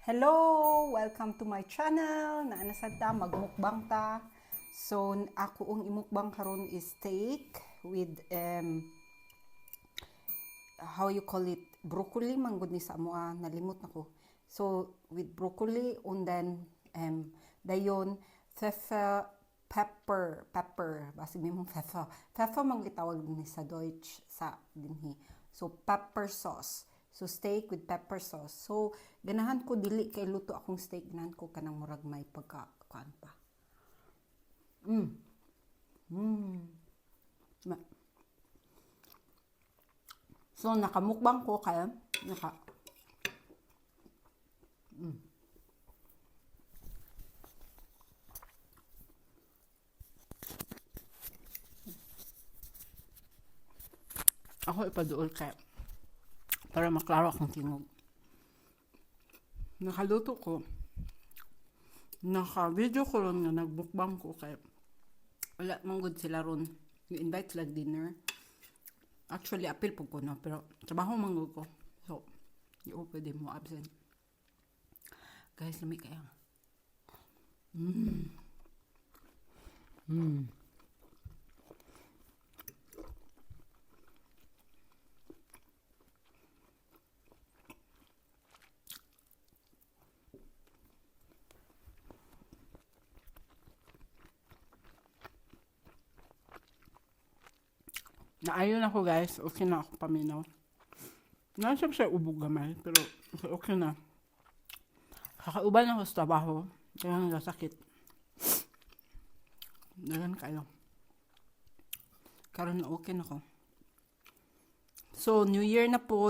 Hello! Welcome to my channel. Naanasad ta, magmukbang ta. So, ako ang imukbang karon is steak with, how you call it, broccoli, manggod ni sa amoa, nalimot na ko. So, with broccoli, and then, dayon, pepper, basi mimong pepper mang itawag ni sa Deutsch, sa dinhi. So, pepper sauce. So, steak with pepper sauce. So, ganahan ko dili kay luto akong steak. Ganahan ko kanang murag may pagkakuan pa. So, nakamukbang ko kaya, ako ipaduol kaya, para maklaro akong tingog. Nakaluto ko, naka-video ko ron nga nagbukbang ko kaya, wala manggod sila ron. You-invite sila dinner. Actually, appeal po ko na, pero trabaho manggod ko. So, di ko pwede mo absent. Guys, lamig kaya. Naayon ako guys, okay na ako paminaw. Nasa siya ubog gamay, pero okay na. Kakauban ako sa trabaho, kaya nagkasakit. Dagan kayo. Karon na okay na ako. So, New Year na po.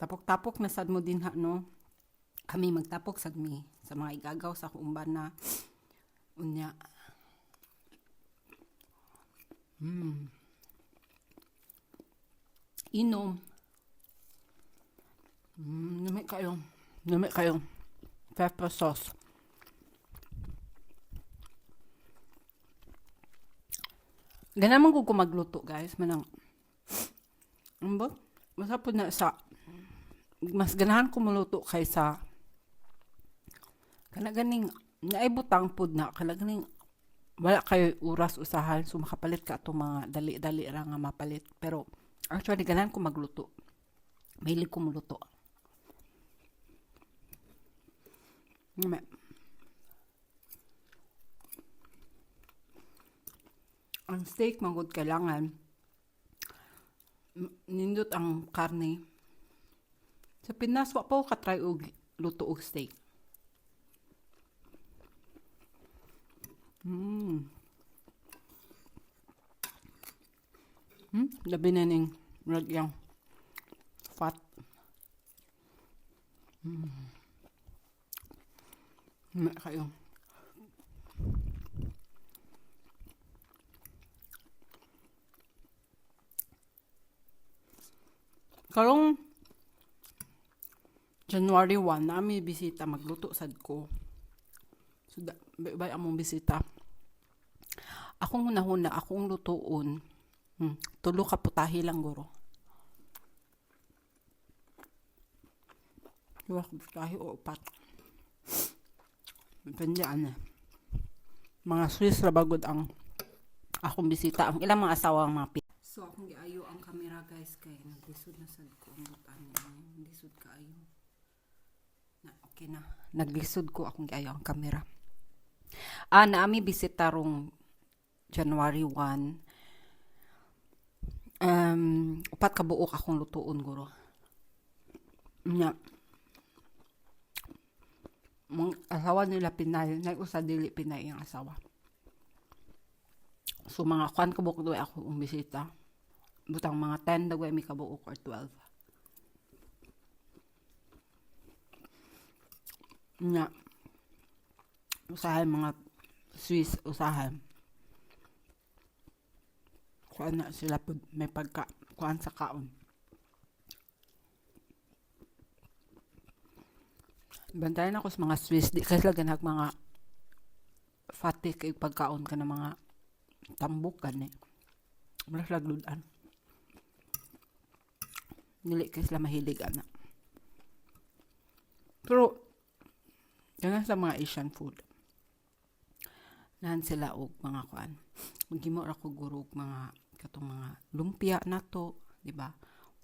Tapok-tapok na sad mo din ha, no? Kami magtapok sad mi sa mga igagaw sa kumban na unya. Inom. Namay kayo. Pepper sauce. Ganaman ko magluto, guys. Manang, masapod na sa, mas ganahan ko maluto kaysa, kanaganing, naibutang pod na, kanaganing, wala kayo oras usahan, so makapalit ka itong mga dali-dali ra nga mapalit. Pero, actually, ganahan ko magluto. Mahilig ko maluto. Ang steak, magod kailangan, nindot ang karne. Sa Pinas, wa pa ko katry og luto og steak. Labi na ning ragyang fat. Kayo. Karong January 1, nami bisita, magluto sad ko. So, bay among bisita. Akong hunahuna, akong lutoon. Tulo ka putahi lang guro. Diba ka putahi o upat. Depende ano. Mga Swiss rabagod ang akong bisita. Ang ilang mga asawa ang mga So, akong giayo ang camera guys kay naglisod na sad ko ang butan niya. Naglisod ka ayo. Na, okay na. Naglisod ko akong giayo ang camera. Naami bisita rong January 1. Upat ka buok akong lutuon guro. Nya. Mga asawa nila Pinay. Nag-usa dili Pinay ang asawa. So, mga kwan kabuk doy ako ang bisita. Butang mga 10 dagway mi kabuok or 12. Nya. Usahay mga Swiss, usahay. Kuan na sila po may kuan sa kaon. Bantayan ako sa mga Swiss. Di kasi laganag mga fatty kay pagkaon ka ng mga tambok gani. Malas lagludan. Dili kay sila mahilig ana. Pero ganun sa mga Asian food. Nahan sila og mga kuan. Maghimo ra ko gurog mga katong mga lumpia nato, di ba?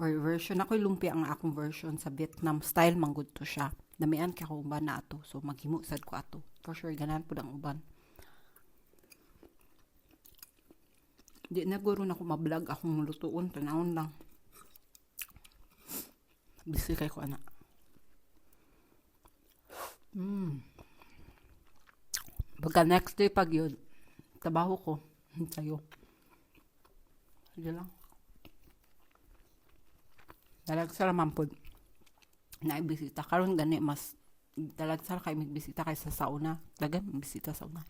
Or version ako lumpia ang akong version sa Vietnam style manggod to siya. Damian kay ako uban na ato. So maghimo sad ko ato. For sure ganan pud ang uban. Di na guro na ko ma-vlog akong lutuon, tanawon lang. Busy kay ko ana. Pagka next day pag yun, trabaho ko sa'yo. Sige lang. Dalagsa naman po na ibisita. Karon gani mas dalagsa kay magbisita kaysa sa una. Dagan magbisita sa una.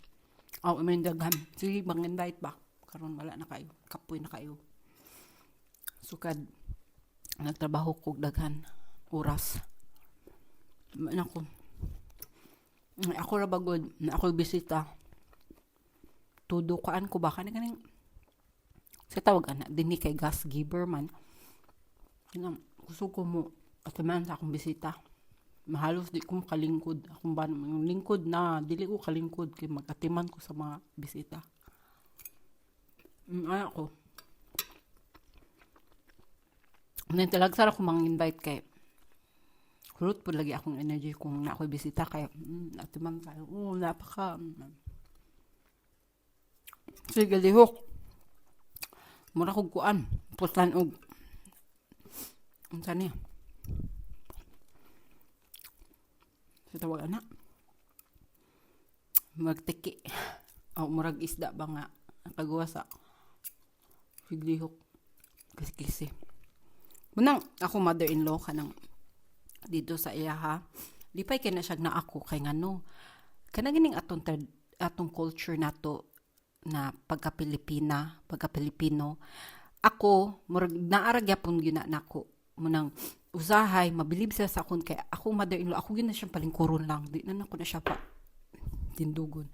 Oh, I mean daghan. Sige, mag-invite ba? Karon wala na kayo. Kapoy na kayo. Sukad. Nagtrabaho ko daghan. Oras. Nako. Ako ra bagod. Ako bisita. Tudukaan ko ba? Kaning sa tawag ana. Dini kay gas giver man. Gusto ko mo at man sa akong bisita. Mahalos di ko kalingkod. Akong ba yung lingkod na dili ko kalingkod kay magatiman ko sa mga bisita. Ano ko. Ngayon talaga ko mang-invite kay kulot po lagi akong energy kung na ako'y bisita kay atiman tayo. Napaka sige lihok. Mura kong kuan. Putan og unsa niya. Sa tawag ana. Magtiki. O murag isda ba nga nakagawa sa siglihok. Kisi-kisi. Munang ako mother-in-law ka ng dito sa iya ha. Lipay kay na siya na ako kay ngano. Kanagining atong culture nato na pagka-Pilipina, pagka-Pilipino. Ako, murag naarag yapon gyud na ako. Munang usahay, mabilib sila sa akon kay ako mother-in-law, ako yun na siyang palingkuron lang. Di na ako na siya pa tindugon.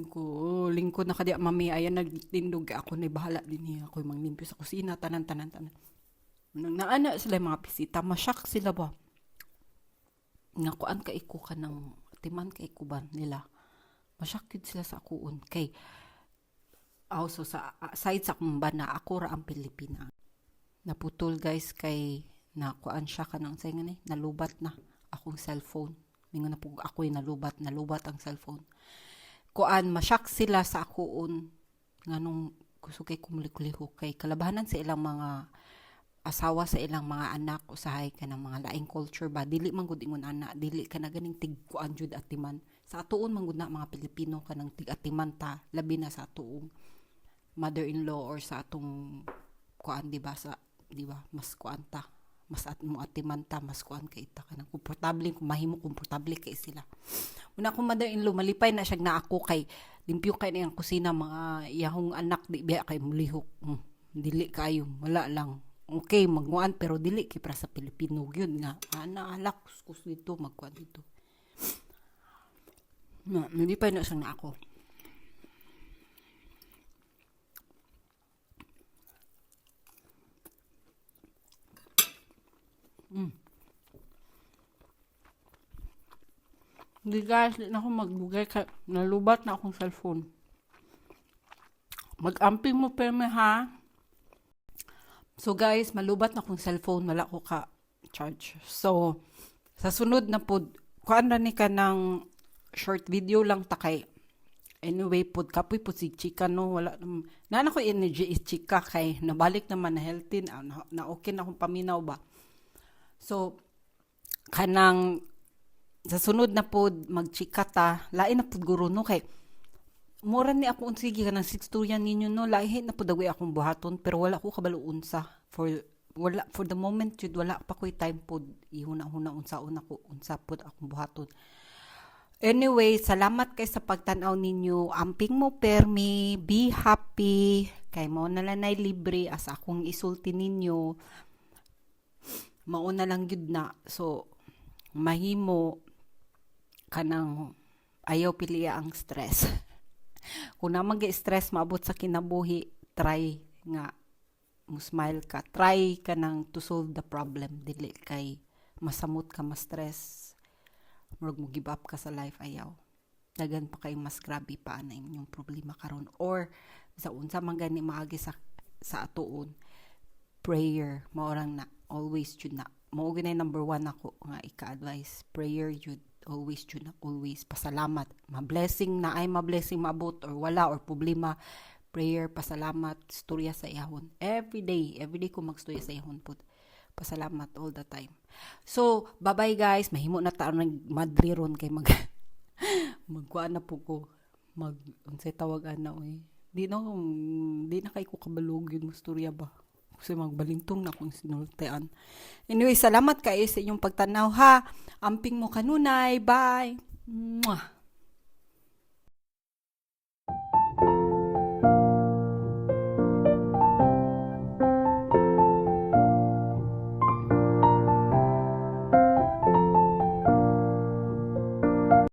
Ko lingkod na kadi mami ayan nagtindog ako na bahala din niya ako manglimpyo sa kusina tanan. Nang naana sila mga bisita, masyak sila ba? Nga kuan ka iko ka ng timan ka ikuban nila. Masyak yun sila sa akuon kay also sa side sa akong bana ako ra ang Pilipina. Naputol guys kay na kuan siya kanang say nga ni nalubat na akong cellphone. Mingon na po ako'y nalubat ang cellphone. Kuan masyak sila sa akuon nganong gusto kay kumulikulihok kay kalabahanan sa ilang mga asawa sa ilang mga anak usahay ka ng mga laing culture ba dili man gud ingon ana dili ka na ganing tigkuan jud atiman sa atuon man gud na mga Pilipino kanang tig-atiman ta labi na sa atuong mother-in-law or sa atong kuan di ba mas kuan ta mas mo atiman ta mas kuan kay ta kanang komportable kung mahimo komportable kay sila. Una akong mother-in-law malipay na siya na ako kay limpyo kay niyang kusina mga iyahong anak di biya kay mulihok. Dili kayo wala lang. Okay magkuan pero dili kay para sa Pilipino gyud nga ana alak kus dito magkuan dito. Malipay na siya na ako. Hindi guys, di na ako magbugay ka nalubat na akong cellphone. Mag-amping mo perme ha. So guys, malubat na akong cellphone, wala ko ka charge. So sa sunod na pod, kuan ra ni ka ng short video lang takay. Anyway pod kapoy pod si chika no wala na ko energy is chika kay nabalik naman na healthy na okay na akong paminaw ba. So kanang sa sunod na pod magchika ta lain na pod guro no kay mura ni ako unsige kanang 6 storyan ninyo no lahi na pod dagway akong buhaton pero wala ko kabalo unsa for the moment jud wala pa koy time pod ihuna-huna unsaon ako unsa pod akong buhaton. Anyway, salamat kay sa pagtan-aw ninyo. Amping mo permi, be happy. Kay mo na lang nay libre as akong isulti ninyo. Mauna lang gyud na. So mahimo kanang ayaw piliya ang stress. Kung naman stress maabot sa kinabuhi, try nga mo smile ka. Try ka nang to solve the problem. Dili kay masamot ka, ma-stress. murag mo give up ka sa life, ayaw. Dagan pa kay mas grabe pa na inyong problema karon, or sa unsa man gani maagi sa atuon, prayer maorang na always jud na mao ginay number 1 ako nga ika-advise, prayer jud always jud na, always pasalamat, ma-blessing na ay ma-blessing maabot or wala or problema, prayer, pasalamat, storya sa iyahon every day ko magstorya sa iyahon pud, pasalamat all the time. So bye bye guys, mahimo na ta nag madri ron kay magkuan na po ko unsay tawag ana oy, di na kay ko kabalog yun storya ba kasi magbalintong na kung sinultean. Anyway, salamat kayo sa inyong pagtanaw ha. Amping mo kanunay. Bye. Mwah.